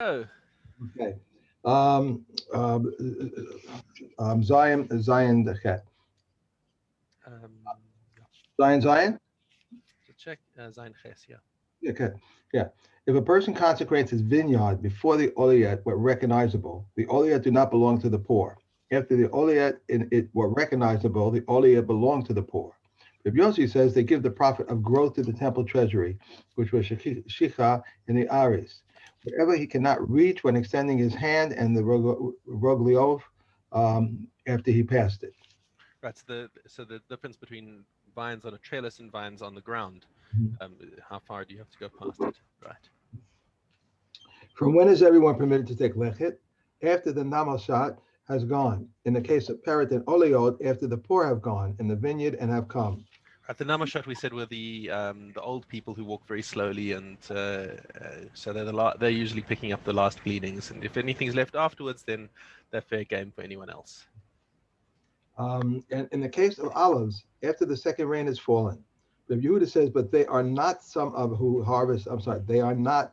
Oh, Okay. Um, um, Zion the Chet. yeah. Zion? So check Zain Ches, yeah. Yeah, okay. Yeah. If a person consecrates his vineyard before the Oliet were recognizable, the Oliet do not belong to the poor. After the Oliet in it were recognizable, the Oliet belonged to the poor. Rabbi Yossi says they give the profit of growth to the temple treasury, which was Shicha in the Aris. Whatever he cannot reach when extending his hand and the Rogliov after he passed it. Right. So the difference between vines on a trellis and vines on the ground. Um, how far do you have to go past it? Right. From when is everyone permitted to take lechet? After the namashat has gone. In the case of Peret and Oliod, after the poor have gone in the vineyard and have come. At the Namashot, we said were the old people who walk very slowly, and so they're usually picking up the last gleanings. And if anything's left afterwards, then they're fair game for anyone else. And in the case of olives, after the second rain has fallen, the Yehuda says, but they are not some of who harvest. I'm sorry, they are not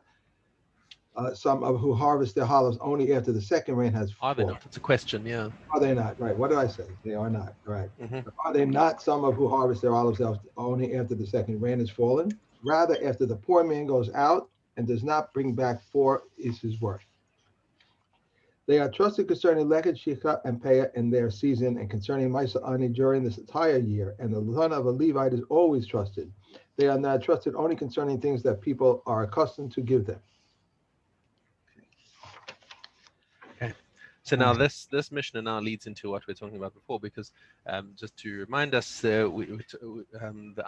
some of who harvest their olives only after the second rain has Are they fallen. not? It's a question. Yeah. Are they not? Right. What did I say? They are not. Right. Hmm. Are they not some of who harvest their olives only after the second rain has fallen? Rather, after the poor man goes out and does not bring back four is his worth. They are trusted concerning Leked, Shikha, and Peah in their season, and concerning Misa Ani during this entire year. And the son of a Levite is always trusted. They are not trusted only concerning things that people are accustomed to give them. Okay. So now this Mishnah now leads into what we are talking about before, because just to remind us, the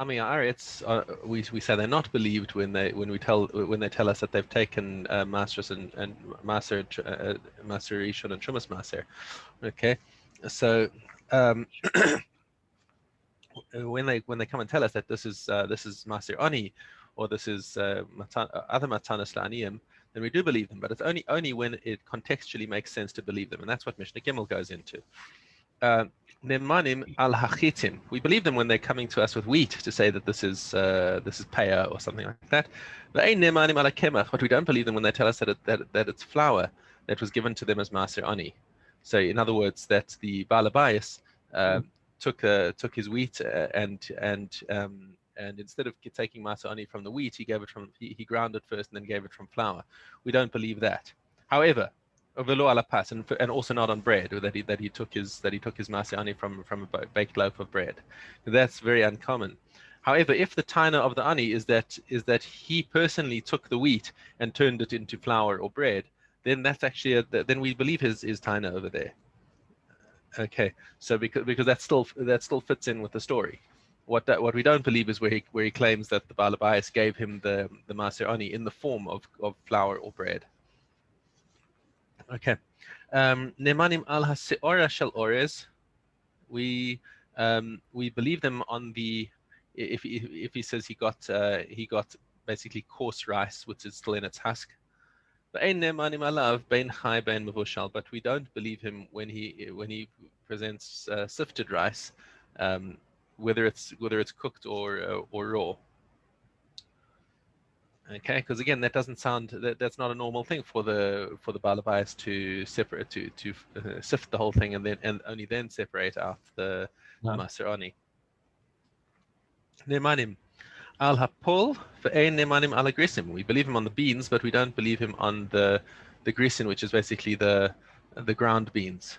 Amiya Arets, we say they're not believed when they tell us that they've taken Masers and Maser Rishon and Shumas Maser. Okay, so um, when they come and tell us that this is Maser Ani, or this is other Matanas La'aniyim, then we do believe them. But it's only when it contextually makes sense to believe them, and that's what Mishnah Gimel goes into. Nemanim al hachitim. We believe them when they're coming to us with wheat to say that this is Peah or something like that. But nemanim al kemach. But we don't believe them when they tell us that it's flour that was given to them as Maser Ani. So in other words, that the Balabayas took his wheat and instead of taking Maser Ani from the wheat, he ground it first and then gave it from flour. We don't believe that. However, velo ala pas, and also not on bread, or that he took his maser from a baked loaf of bread. That's very uncommon. However, if the taina of the ani is that he personally took the wheat and turned it into flour or bread, then that's actually then we believe his taina over there. Okay, so because that still fits in with the story. What we don't believe is where he claims that the Balabayas gave him the maser ani in the form of flour or bread. Okay. Nemanim al haseora shel ores. We believe them on the if he says he got basically coarse rice which is still in its husk. But ein nemanim alav bein chai bein mevushal. But we don't believe him when he presents sifted rice, um, whether it's cooked or raw. Okay, because again, that's not a normal thing for the balabais to separate to sift the whole thing and only then separate out the No. maseroni. Nemanim al hapol ve'ein nemanim al agrisim. We believe him on the beans, but we don't believe him on the grisin, which is basically the ground beans.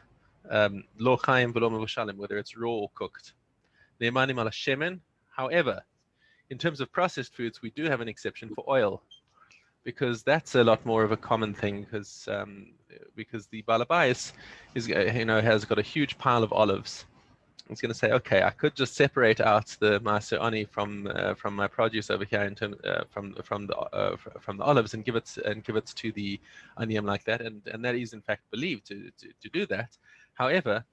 Lo chaim v'lo mevushalim, whether it's raw or cooked. Nemanim al shemen. However, in terms of processed foods, we do have an exception for oil, because that's a lot more of a common thing, because the balabais has got a huge pile of olives. It's going to say, okay, I could just separate out the maser ani from my produce over here in terms from the olives and give it to the onion like that, and that is in fact believed to do that. However,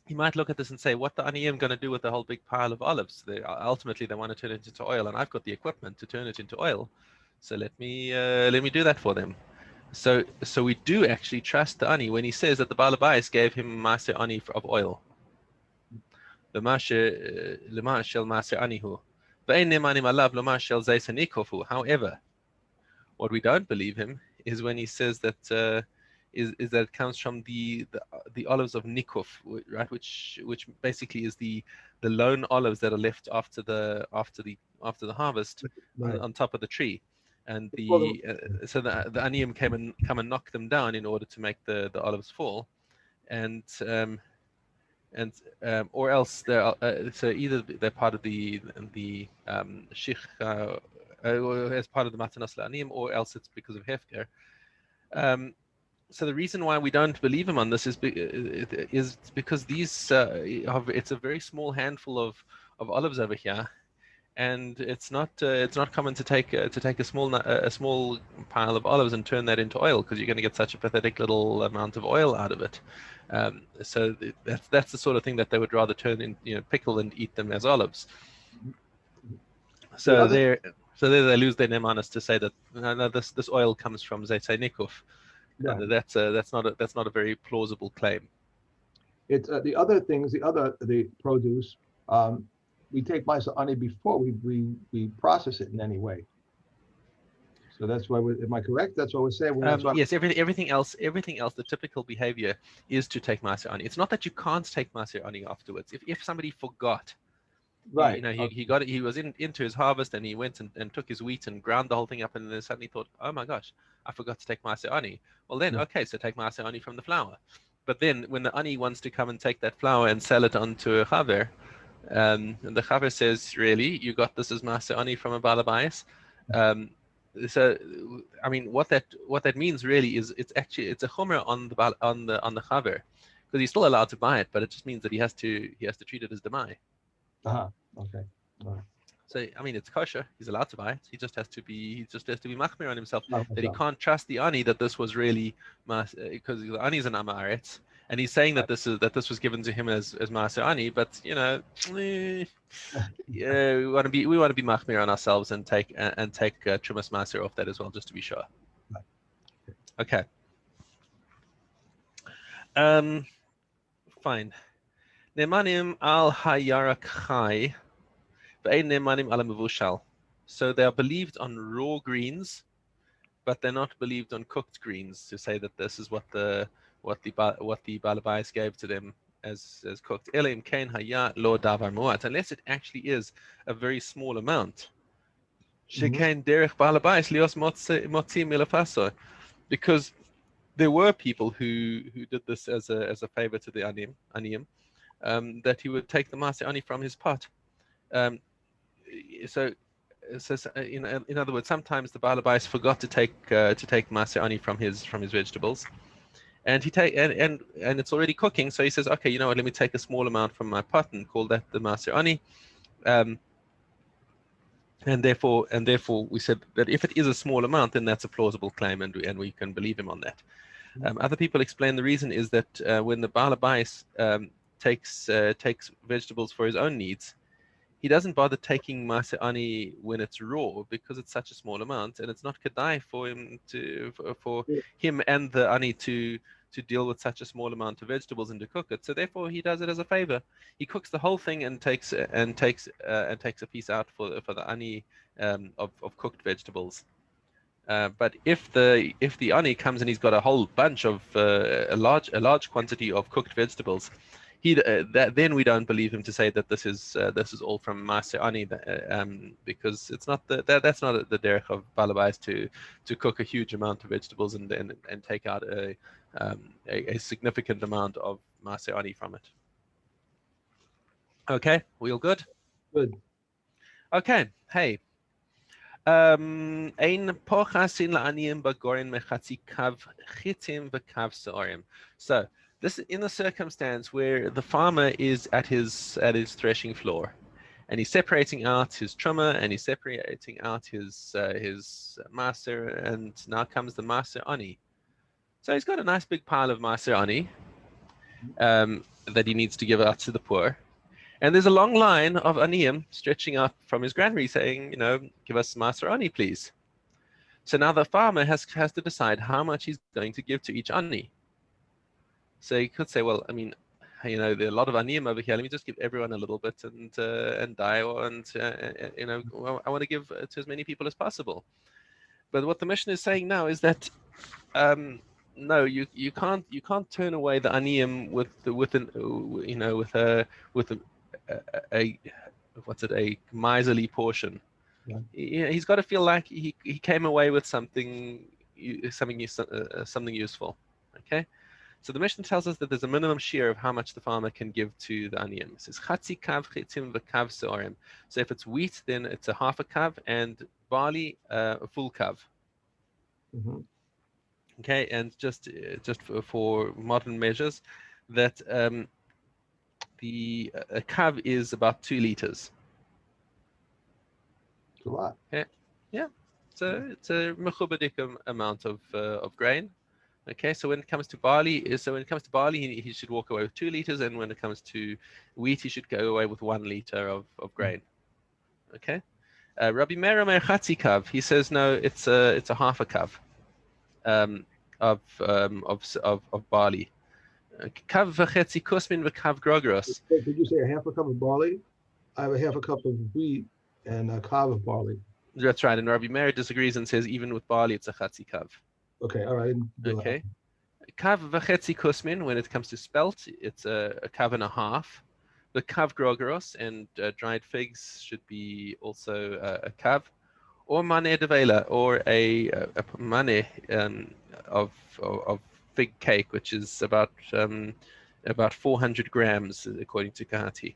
you might look at this and say, what the onion going to do with the whole big pile of olives? Ultimately, they want to turn it into oil, and I've got the equipment to turn it into oil. So let me do that for them. So we do actually trust the ani when he says that the balabais gave him maser ani of oil. Lema shel maser anihu. Ve'en nemanim alav lema shel zayis hanikofu. However, what we don't believe him is when he says that is that it comes from the olives of Nikuf, right? Which basically is the lone olives that are left after the harvest Right. on top of the tree, and Well, so the aniyim come and knock them down in order to make the olives fall, and and or else they're so either they're part of the shich as part of the matanos la'aniyim, or else it's because of hefker. So the reason why we don't believe him on this is because these it's a very small handful of olives over here, and it's not common to take a small pile of olives and turn that into oil, because you're going to get such a pathetic little amount of oil out of it. So that's the sort of thing that they would rather turn in, pickle and eat them as olives. So there they lose their nemanis to say that no, this oil comes from Zaytay Nikuf. right. And that's not a very plausible claim. It's the other things, the produce. We take Misa ani before we process it in any way. So that's why. Am I correct? That's what we're saying. Yes, everything else, the typical behavior is to take Maser Ani. It's not that you can't take Maser Ani afterwards. If somebody forgot, right. he got it. He was into his harvest, and he went and took his wheat and ground the whole thing up, and then suddenly thought, oh my gosh, I forgot to take Maser Ani. Well then, okay, so take Maser Ani from the flour. But then when the Ani wants to come and take that flour and sell it onto a chaver, and the chaver says, really, you got this as Maser Ani from a balabais? So I mean, what that means really is it's a chomer on the chaver, because he's still allowed to buy it, but it just means that he has to treat it as demai. Okay. Right. So I mean, it's kosher. He's allowed to buy it. He just has to be machmir on himself, Oh, that he can't trust the ani that this was really because the ani is an amaretz, and he's saying that this was given to him as maaser ani. But yeah, we want to be machmir on ourselves and take trumas maaser off that as well, just to be sure. Right. Okay. Fine. Nemanim al hayarak chai. So they are believed on raw greens, but they're not believed on cooked greens, to say that this is what the balabais gave to them as cooked. Unless it actually is a very small amount. Because there were people who did this as a favor to the aniyim, that he would take the maser ani from his pot. So in other words, sometimes the balabais forgot to take maser ani from his vegetables, and and it's already cooking. So he says, okay, you know what? Let me take a small amount from my pot and call that the maser ani. And therefore, we said that if it is a small amount, then that's a plausible claim, and we can believe him on that. Other people explain the reason is that when the balabais takes vegetables for his own needs, he doesn't bother taking maser ani when it's raw, because it's such a small amount, and it's not kedai for him and the ani to deal with such a small amount of vegetables and to cook it. So therefore, he does it as a favor. He cooks the whole thing and takes a piece out for the ani of cooked vegetables. But if the ani comes and he's got a whole bunch of a large quantity of cooked vegetables, then we don't believe him to say that this is all from maser ani, because it's not that's not the derech of balabais to cook a huge amount of vegetables and take out a significant amount of maser ani from it. Okay, we all good? Good. Okay, hey. Ein pochasin la'aniyim bagorin mechatzi kav chitim v'kav se'orim. So this is in the circumstance where the farmer is at his threshing floor, and he's separating out his truma, and he's separating out his maser, and now comes the maser ani. So he's got a nice big pile of maser ani that he needs to give out to the poor. And there's a long line of aniyim stretching out from his granary saying, give us maser ani, please. So now the farmer has to decide how much he's going to give to each ani. So he could say, well, I mean, there are a lot of aniyim over here. Let me just give everyone a little bit and die, I want to give to as many people as possible. But what the Mishna is saying now is that No, you can't turn away the aniyim with an with a what's it, a miserly portion. Yeah. He's got to feel like he came away with something something useful. Okay. So the Mishnah tells us that there's a minimum share of how much the farmer can give to the aniyim. It says chatzi kav chitzim v'kav seorim. So if it's wheat, then it's a half a kav, and barley a full kav. Mm-hmm. Okay, and just for modern measures, that the a kav is about 2 liters. It's a lot. Okay, yeah, so it's a mechubadik amount of grain. Okay, so when it comes to barley, he should walk away with 2 liters, and when it comes to wheat, he should go away with 1 liter of grain. Okay, Rabbi Meir Omer Chatzi kav. He says no, it's a half a kav of barley. Kav v'chetzi kusmin v'kav grogros. Did you say a half a cup of barley? I have a half a cup of wheat and a kav of barley. That's right, and Rabbi Meir disagrees and says even with barley, it's a chatzi kav. Okay, all right. Okay. Kav v'chetzi kusmin, when it comes to spelt, it's a kav and a half. The kav grogeros and dried figs should be also a kav, or mane devela, or a mane of fig cake, which is about 400 grams according to Kahati.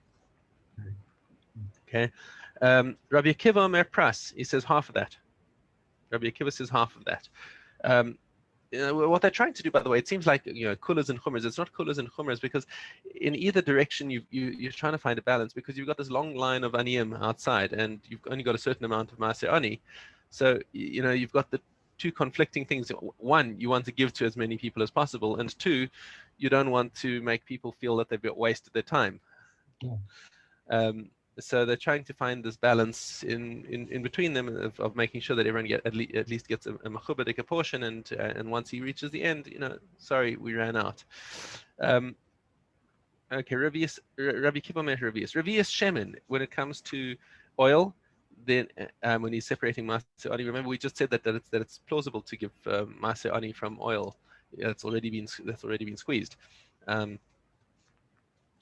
Okay. Rabbi Akiva Omer Pras, he says half of that. Rabbi Akiva says half of that. What they're trying to do, by the way, it seems like kulas and chumras. It's not kulas and chumras, because in either direction you're trying to find a balance, because you've got this long line of aniyim outside, and you've only got a certain amount of maaser ani. So you've got the two conflicting things. One, you want to give to as many people as possible, and two, you don't want to make people feel that they've wasted their time. Yeah. So they're trying to find this balance in between them of making sure that everyone at least gets a mechubadik portion, and once he reaches the end, sorry, we ran out. Okay, Rabbi Kiva Meh Revius Shemin, when it comes to oil, then when he's separating Maaser Ani, remember we just said that it's plausible to give Maaser Ani from oil that's already been squeezed.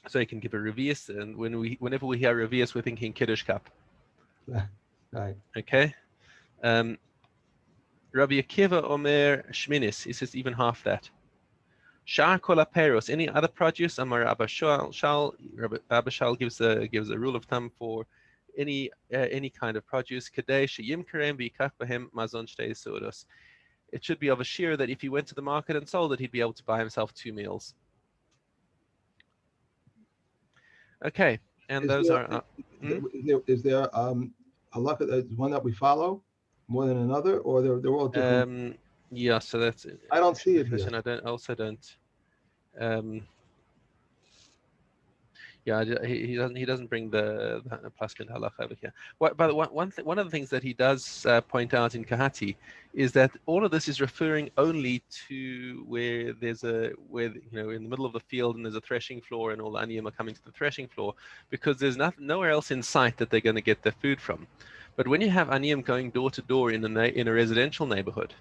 So he can give a revius, and whenever we hear revius, we're thinking Kiddush cup. Right. Okay. Rabbi Akiva Omer Shminis, he says even half that. Shar kol aperos, any other produce, Amar Abba Shal gives a rule of thumb for any kind of produce. Kadei sheyim karem v'yikach b'hem mazon shtei seudos. It should be of a shear that if he went to the market and sold it, he'd be able to buy himself 2 meals. Okay, and Is those there, are. Is there halacha one that we follow more than another, or they're all different? Yeah, so that's. I don't see it here. I also don't. Yeah, he doesn't bring the Plaskin halacha over here. But one of the things that he does point out in Kahati is that all of this is referring only to where in the middle of the field and there's a threshing floor and all the aniyim are coming to the threshing floor, because there's nowhere else in sight that they're going to get their food from. But when you have aniyim going door to door in a residential neighborhood,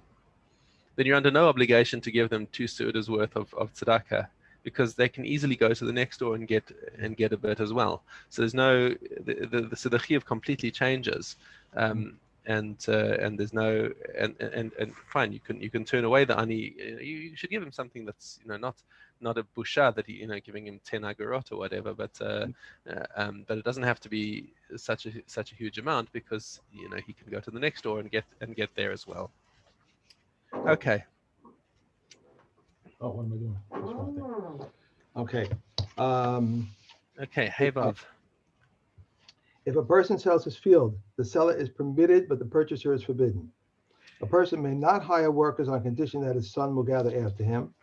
then you're under no obligation to give them 2 seudas worth of tzedakah, because they can easily go to the next door and get a bit as well. So there's no the chiyuv completely changes, and there's no and fine, you can turn away the ani. You should give him something that's not a busha that giving him 10 agorot or whatever, but it doesn't have to be such a huge amount, because he can go to the next door and get there as well. Okay. Oh, what am I doing? That's one thing. Okay. Okay, hey Vav. If a person sells his field, the seller is permitted, but the purchaser is forbidden. A person may not hire workers on condition that his son will gather after him.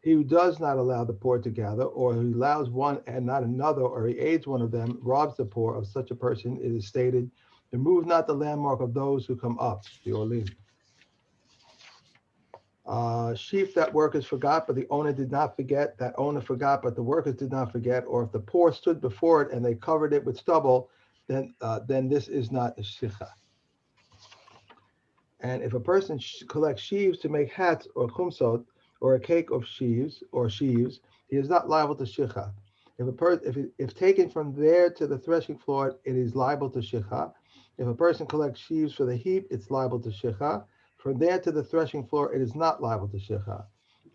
He who does not allow the poor to gather, or who allows one and not another, or he aids one of them, robs the poor of such a person, it is stated, remove not the landmark of those who come up, the Olim. Sheep that workers forgot, but the owner did not forget, that owner forgot, but the workers did not forget, or if the poor stood before it and they covered it with stubble, then this is not a shicha. And if a person collects sheaves to make hats or chumsot or a cake of sheaves, he is not liable to shicha. If taken from there to the threshing floor, it is liable to shicha. If a person collects sheaves for the heap, it's liable to shicha. From there to the threshing floor, it is not liable to shicha.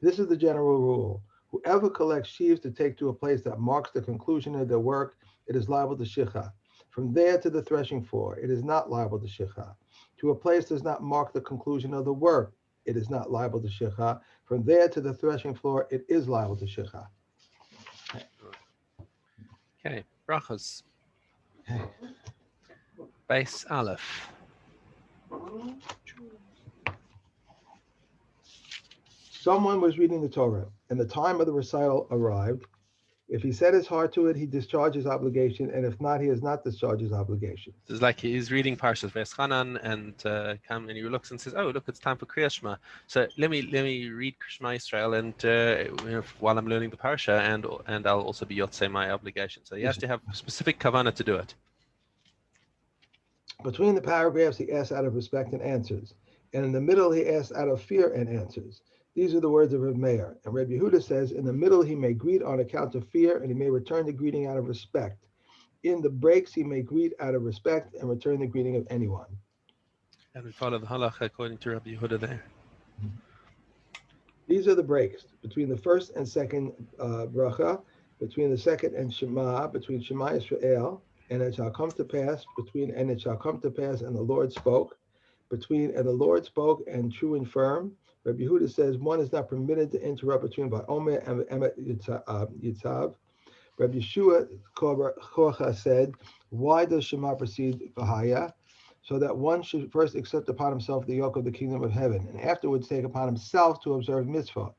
This is the general rule. Whoever collects sheaves to take to a place that marks the conclusion of their work, it is liable to shicha. From there to the threshing floor, it is not liable to shicha. To a place does not mark the conclusion of the work, it is not liable to shicha. From there to the threshing floor, it is liable to shicha. Okay, brachos. Base Aleph. Someone was reading the Torah, and the time of the recital arrived. If he set his heart to it, he discharged his obligation, and if not, he has not discharged his obligation. It's like he's reading Parshas Veschanan and he looks and says, "Oh, look, it's time for Kriyas Shema. So let me read Shema Israel and while I'm learning the parsha, and I'll also be yotzei my obligation." So he has to have specific kavanah to do it. Between the paragraphs, he asks out of respect and answers, and in the middle, he asks out of fear and answers. These are the words of Reb Meir. And Reb Yehuda says, in the middle, he may greet on account of fear, and he may return the greeting out of respect. In the breaks, he may greet out of respect and return the greeting of anyone. And we follow the halacha according to Rabbi Yehuda there. These are the breaks between the first and second bracha, between the second and Shema, between Shema Israel, and it shall come to pass, and it shall come to pass, and the Lord spoke, between and the Lord spoke, and true and firm. Rabbi Yehuda says one is not permitted to interrupt between Va'omer and Emet Yitzav. Rabbi Yeshua Korcha said, why does Shema precede Vahaya? So that one should first accept upon himself the yoke of the kingdom of heaven, and afterwards take upon himself to observe mitzvah.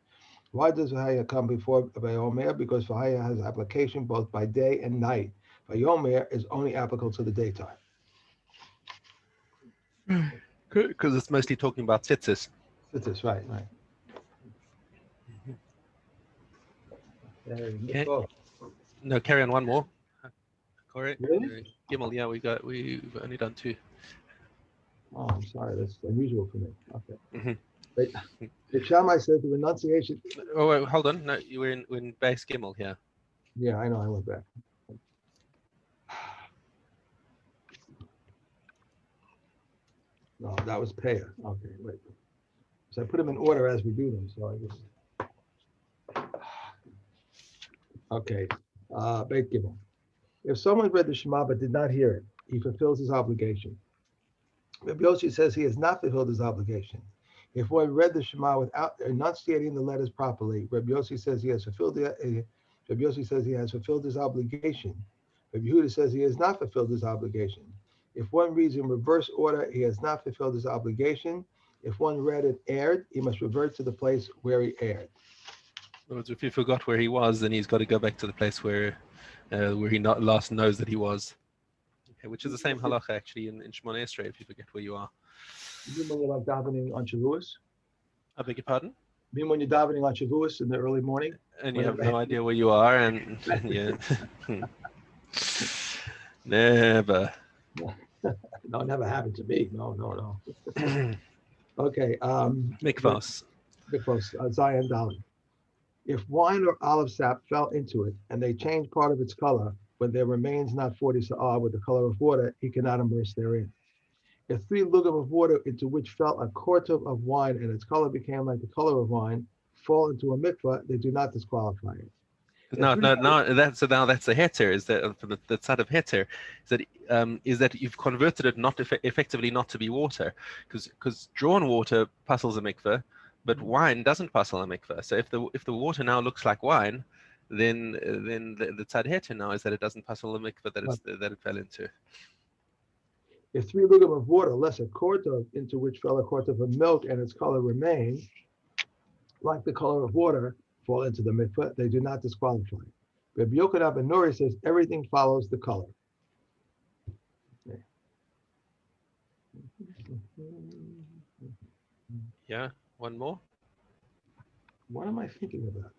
Why does Vahaya come before Vayomer? Because Vahaya has application both by day and night. Vayomer is only applicable to the daytime. Because it's mostly talking about tzitzis. Tzitzis, right. Okay. No, carry on one more. Correct. Really? Gimel, yeah, we've only done two. Oh, I'm sorry, that's unusual for me. Okay. Mm-hmm. The Shammai said the renunciation. Oh, wait, hold on. No, we're in base Gimel here. Yeah, I know. I went back. No, that was Peah. Okay, wait. So I put them in order as we do them. So I just. Okay. Beit Gimel. If someone read the Shema but did not hear it, he fulfills his obligation. Rabbi Yossi says he has not fulfilled his obligation. If one read the Shema without enunciating the letters properly, Rabbi Yossi says he has fulfilled his obligation. Rabbi Yehuda says he has not fulfilled his obligation. If one reads in reverse order, he has not fulfilled his obligation. If one read and erred, he must revert to the place where he erred. In other words, if he forgot where he was, then he's got to go back to the place where he last knows that he was. Okay, which is the same halacha actually in Shemona Esrei, if you forget where you are. You mean when you're like davening on Shavuos? I beg your pardon? You mean when you're davening on Shavuos in the early morning? And you have no idea where you are, and yeah. Never. No, it never happened to me. No. Okay. Mikvos. Zion Dalit. If wine or olive sap fell into it and they changed part of its color, when there remains not 40 sa'ah with the color of water, he cannot immerse therein. If 3 lugim of water into which fell a quarter of wine and its color became like the color of wine fall into a mikvah, they do not disqualify it. No. That's a heter. Is that from the side of heter? Is that you've converted it not effectively not to be water, because drawn water puzzles a mikveh, but wine doesn't puzzle a mikveh. So if the water now looks like wine, then the tzad heter now is that it doesn't puzzle the mikveh that it fell into. If 3 lugim of water, less a quarter into which fell a quarter of milk and its color remained like the color of water, fall into the mikveh, they do not disqualify. Rabbi Yochanan ben Nuri says everything follows the color. Okay. Yeah, one more. What am I thinking about?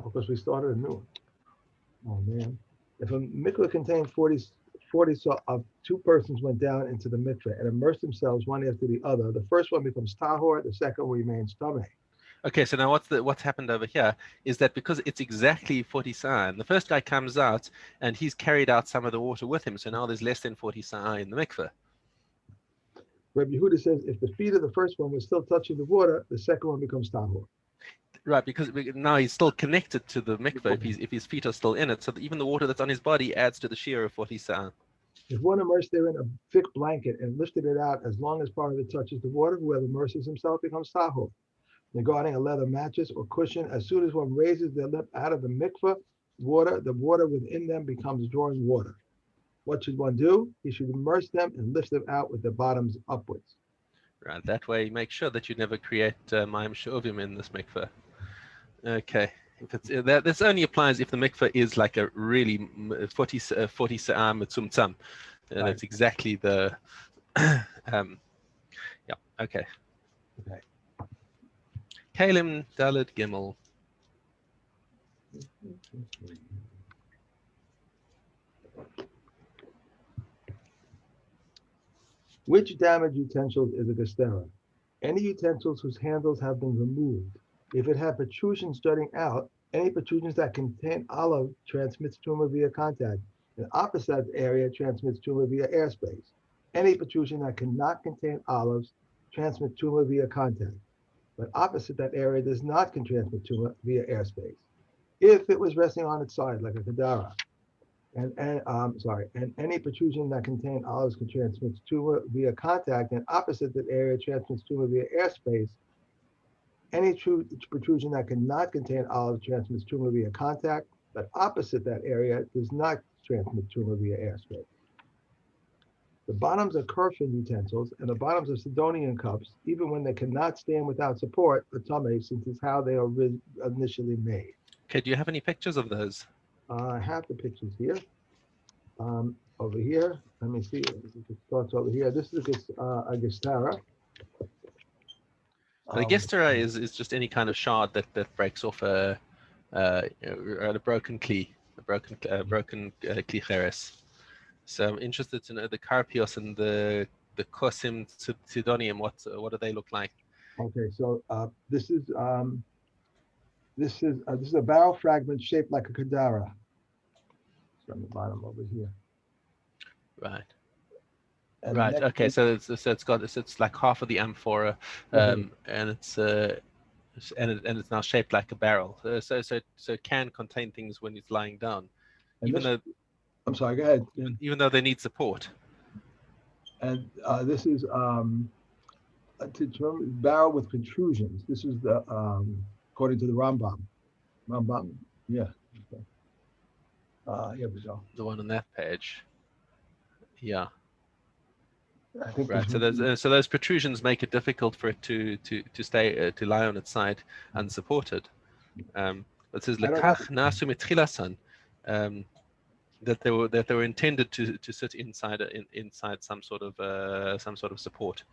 Because we started a new one. Oh man. If a mikveh contains 40 40 saw of two persons went down into the mikveh and immersed themselves one after the other. The first one becomes tahor, the second one remains tameh. Okay, so now what's happened over here is that because it's exactly 40 sa'ah, the first guy comes out and he's carried out some of the water with him, so now there's less than 40 sa'ah in the mikveh. Rabbi Yehuda says if the feet of the first one were still touching the water, the second one becomes tahor. Right, because now he's still connected to the mikveh if his feet are still in it, so that even the water that's on his body adds to the shear of 40 sa'ah. If one immersed therein a thick blanket and lifted it out as long as part of it touches the water, whoever immerses himself becomes tahor. Regarding a leather mattress or cushion, as soon as one raises their lip out of the mikveh water, the water within them becomes drawing water. What should one do? He should immerse them and lift them out with their bottoms upwards. Right, that way make sure that you never create ma'im shovim in this mikveh. Okay, if it's this only applies if the mikveh is like a really 40 sa'ah mitzumtzam, and Right. it's exactly the yeah. Okay. Okay. Kalim Dalet Gimel. Which damaged utensils is a gastera? Any utensils whose handles have been removed. If it had protrusions jutting out, any protrusions that contain olive transmits tumor via contact. The opposite area transmits tumor via airspace. Any protrusion that cannot contain olives transmits tumor via contact, but opposite that area does not transmit tumor via airspace. If it was resting on its side like a kadara, and any protrusion that contains olives can transmit tumor via contact, and opposite that area transmits tumor via airspace. Any protrusion that cannot contain olives transmits tumor via contact, but opposite that area does not transmit tumor via airspace. The bottoms of Kirfan utensils and the bottoms of Sidonian cups, even when they cannot stand without support, are tameh, since it's how they are initially made. Okay, do you have any pictures of those? I have the pictures here. Over here, let me see. It starts over here. This is a gestara. A gestera is just any kind of shard that breaks off a broken kli, a broken kli cheres. So I'm interested to know the carpios and the kosim sidonium. What do they look like? Okay, so this is a barrel fragment shaped like a kadara. It's on the bottom over here. Right. And right. Okay. So it's like half of the amphora, and it's it's now shaped like a barrel. So it can contain things when it's lying down, even though. I'm sorry. Go ahead. Even though they need support. And this is barrel with protrusions. This is the according to the Rambam. Yeah. Okay. Here we go. The one on that page. Yeah. I think right. So those protrusions make it difficult for it to stay to lie on its side unsupported. It says lekach nasu mitchilasan, that they were intended to sit inside some sort of support.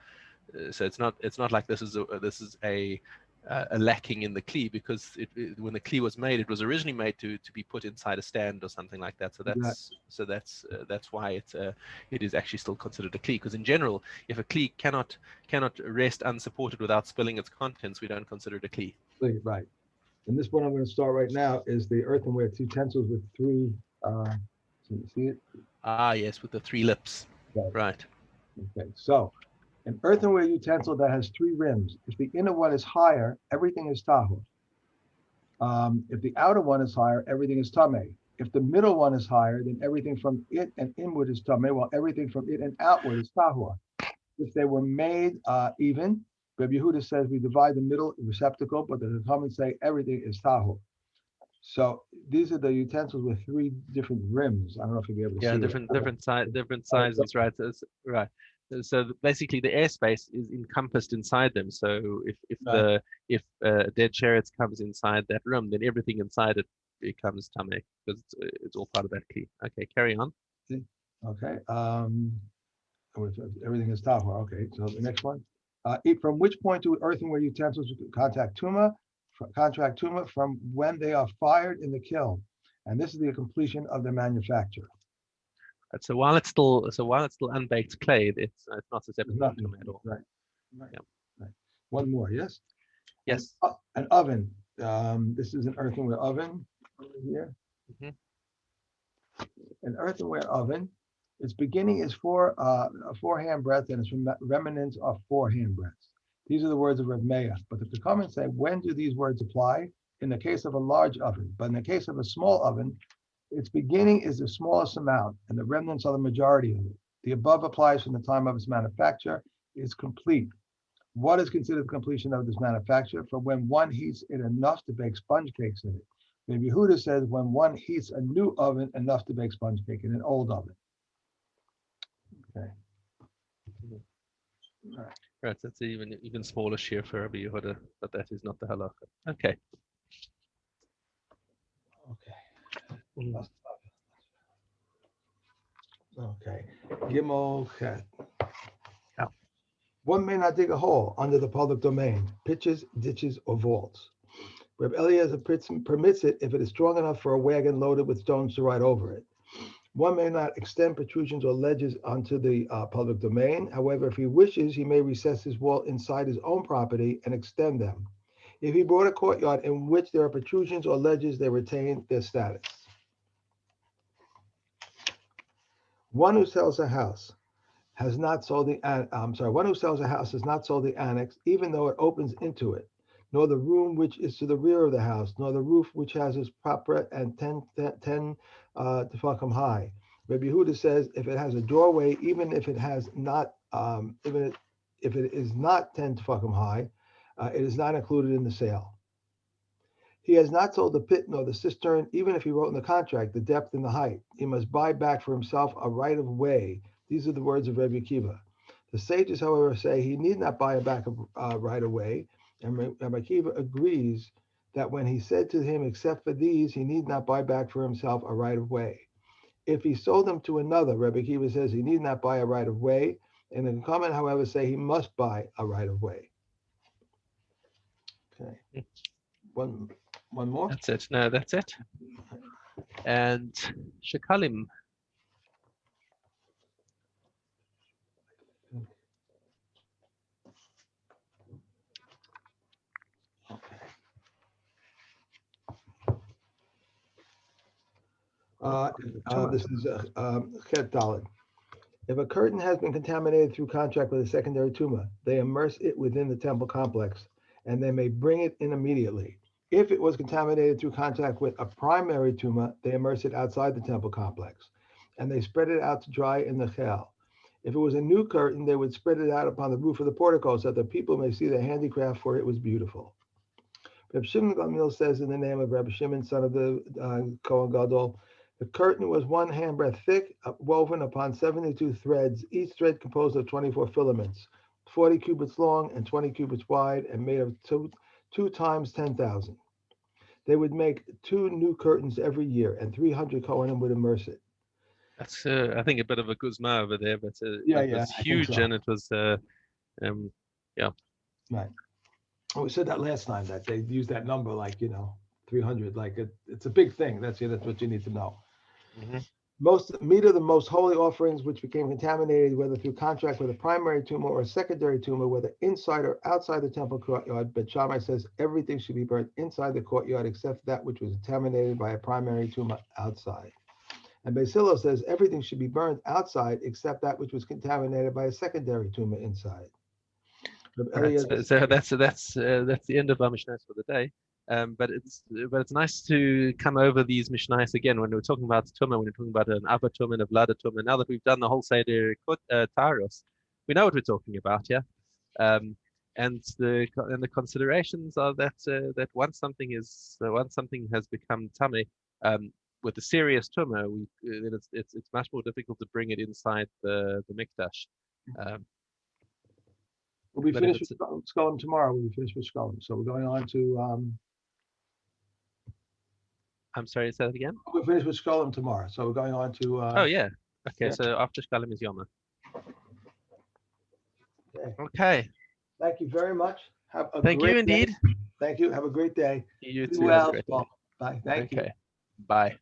So it's not like this is a lacking in the kli, because when the kli was made, it was originally made to be put inside a stand or something like that. So that's why it is actually still considered a kli. Because in general, if a kli cannot rest unsupported without spilling its contents, we don't consider it a kli. Right. And this one I'm going to start right now is the earthenware utensils with three. Can you see it? Ah, yes, with the three lips. Right. Okay. So an earthenware utensil that has three rims. If the inner one is higher, everything is tahor. If the outer one is higher, everything is tameh. If the middle one is higher, then everything from it and inward is tameh, while everything from it and outward is tahor. If they were made even, Rabbi Yehuda says we divide the middle receptacle, but the comments say everything is tahor. So these are the utensils with three different rims. I don't know if you'll be able to see. Different sizes, right? Right. So basically, the airspace is encompassed inside them. So if dead chariots comes inside that room, then everything inside it becomes tameh, because it's all part of that key. Okay, carry on. Okay. Everything is tahor. Okay. So the next one. From which point do earthenware utensils contract tumah from when they are fired in the kiln, and this is the completion of the manufacture. And so while it's still unbaked clay, it's not susceptible to tumor at all. Right. Right. Yeah. Right. One more. Yes. Yes. An oven. This is an earthenware oven over here. Mhm. An earthenware oven. Its beginning is four hand breadth, and its remnants are 4 hand breadths. These are the words of Rav Meah. But the comments say, when do these words apply? In the case of a large oven, but in the case of a small oven, its beginning is the smallest amount, and the remnants are the majority of it. The above applies from the time of its manufacture. Is complete. What is considered completion of this manufacture? For when one heats it enough to bake sponge cakes in it. Maybe Yehuda says when one heats a new oven enough to bake sponge cake in an old oven. Okay. All right. Right. That's even smaller shear for Rabbi Yehuda, but that is not the halakha. Okay. Okay. Okay. Gimel Chet. Yeah. One may not dig a hole under the public domain, pitches, ditches, or vaults. Reb Eliezer permits it if it is strong enough for a wagon loaded with stones to ride over it. One may not extend protrusions or ledges onto the public domain. However, if he wishes, he may recess his wall inside his own property and extend them. If he bought a courtyard in which there are protrusions or ledges, they retain their status. One who sells a house has not sold one who sells a house has not sold the annex, even though it opens into it, nor the room which is to the rear of the house, nor the roof which has its proper and 10 tefachim high. Rabbi Yehuda says if it has a doorway, even if it has not, if it is not 10 tefachim high, it is not included in the sale. He has not sold the pit nor the cistern, even if he wrote in the contract the depth and the height. He must buy back for himself a right of way. These are the words of Rabbi Akiva. The sages, however, say he need not buy back a right of way, and Rabbi Akiva agrees that when he said to him, except for these, he need not buy back for himself a right of way. If he sold them to another, Rabbi Akiva says he need not buy a right of way, and the comment, however, say he must buy a right of way. Okay. One more? That's it. No, that's it. And Shekalim. This is Chet Dalet. If a curtain has been contaminated through contract with a secondary tumah, they immerse it within the temple complex, and they may bring it in immediately. If it was contaminated through contact with a primary tumah, they immerse it outside the temple complex, and they spread it out to dry in the chel. If it was a new curtain, they would spread it out upon the roof of the portico so that the people may see the handicraft, for it was beautiful. Reb Shimon Gamliel says in the name of Reb Shimon, son of the Kohen Gadol, the curtain was 1 handbreadth thick, woven upon 72 threads, each thread composed of 24 filaments, 40 cubits long and 20 cubits wide, and made of 2 times 10,000. They would make 2 new curtains every year, and 300 Kohanim would immerse it. That's, I think, a bit of a guzma over there, but it was huge, so. And it was, yeah. Right. Oh, we said that last time, that they use that number, like, 300, like it's a big thing. That's what you need to know. Mm-hmm. Meat of the most holy offerings which became contaminated, whether through contract with a primary tumah or a secondary tumah, whether inside or outside the temple courtyard. But Shammai says everything should be burnt inside the courtyard except that which was contaminated by a primary tumah outside. And Beis Hillel says everything should be burned outside except that which was contaminated by a secondary tumah inside. Right. So that's the end of our Mishnahs for the day. But it's nice to come over these Mishnahs again when we're talking about Tumah, when we're talking about an Abba Tumah and a Vlada Tumah. Now that we've done the whole Seder Taros, we know what we're talking about, yeah. And the considerations are that once something has become Tameh, with the serious Tumah, it's much more difficult to bring it inside the Mikdash. We'll be finished with Shkolim tomorrow. We'll be finished with Shkolim. So we're going on to. I'm sorry, say that again? We're finished with Shkolim tomorrow. So we're going on to. Oh, yeah. Okay, yeah. So after Shkolim is Yoma. Okay. Thank you very much. Thank you indeed. Thank you. Have a great day. You too. Well. Have a great day. Bye. Thank you. Okay. Bye.